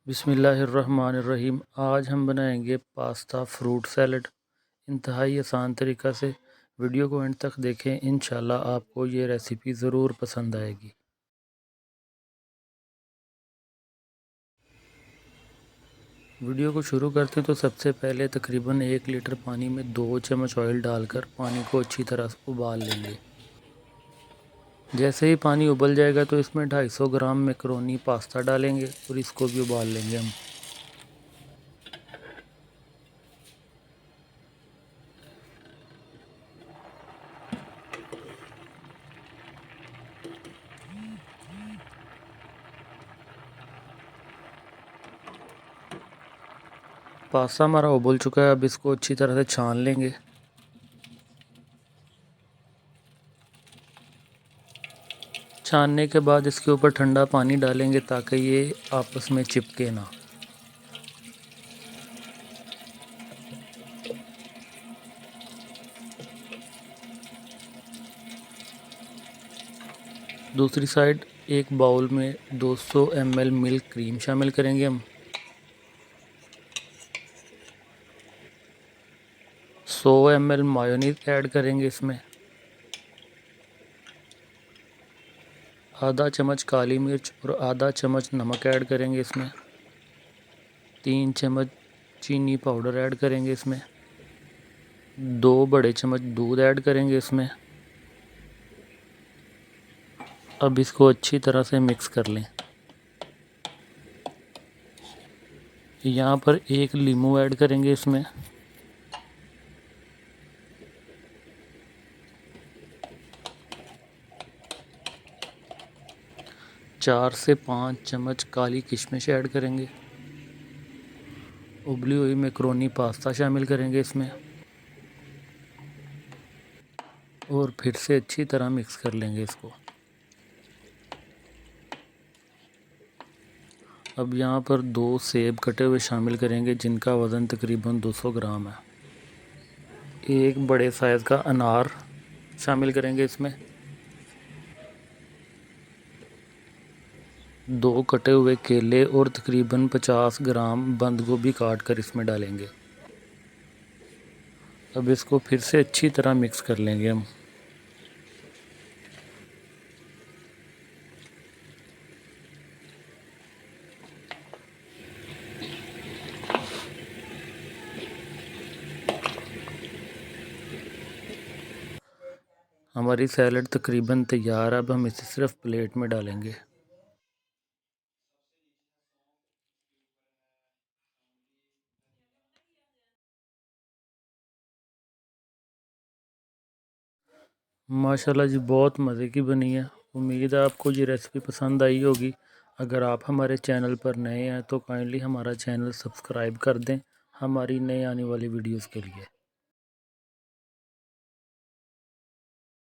बिस्मिल्लाहिर्रहमानिर्रहीम। आज हम बनाएंगे पास्ता फ्रूट सैलड इंतहाई आसान तरीक़ा से। वीडियो को एंड तक देखें, इंशाल्लाह आपको ये रेसिपी ज़रूर पसंद आएगी। वीडियो को शुरू करते हैं तो सबसे पहले तकरीबन 1 लीटर पानी में 2 चम्मच ऑयल डालकर पानी को अच्छी तरह से उबाल लेंगे। जैसे ही पानी उबल जाएगा तो इसमें 250 ग्राम मैकरोनी पास्ता डालेंगे और इसको भी उबाल लेंगे हम। पास्ता हमारा उबल चुका है, अब इसको अच्छी तरह से छान लेंगे। छानने के बाद इसके ऊपर ठंडा पानी डालेंगे ताकि ये आपस में चिपके ना। दूसरी साइड एक बाउल में 200 ml मिल्क क्रीम शामिल करेंगे हम। 100 ml मायोनीज ऐड करेंगे इसमें। आधा चम्मच काली मिर्च और आधा चम्मच नमक ऐड करेंगे इसमें। 3 चम्मच चीनी पाउडर ऐड करेंगे इसमें। 2 बड़े चम्मच दूध ऐड करेंगे इसमें। अब इसको अच्छी तरह से मिक्स कर लें। यहाँ पर 1 लीमू ऐड करेंगे इसमें। चार से 5 चम्मच काली किशमिश ऐड करेंगे। उबली हुई मैक्रोनी पास्ता शामिल करेंगे इसमें और फिर से अच्छी तरह मिक्स कर लेंगे इसको। अब यहाँ पर 2 सेब कटे हुए शामिल करेंगे जिनका वज़न तकरीबन 200 ग्राम है। एक बड़े साइज़ का अनार शामिल करेंगे इसमें। 2 कटे हुए केले और तकरीबन 50 ग्राम बंद गोभी काट कर इसमें डालेंगे। अब इसको फिर से अच्छी तरह मिक्स कर लेंगे हम। हमारी सैलड तकरीबन तैयार है। अब हम इसे सिर्फ प्लेट में डालेंगे। माशाल्लाह जी, बहुत मज़े की बनी है। उम्मीद है आपको ये रेसिपी पसंद आई होगी। अगर आप हमारे चैनल पर नए हैं तो काइंडली हमारा चैनल सब्सक्राइब कर दें हमारी नई आने वाली वीडियोस के लिए।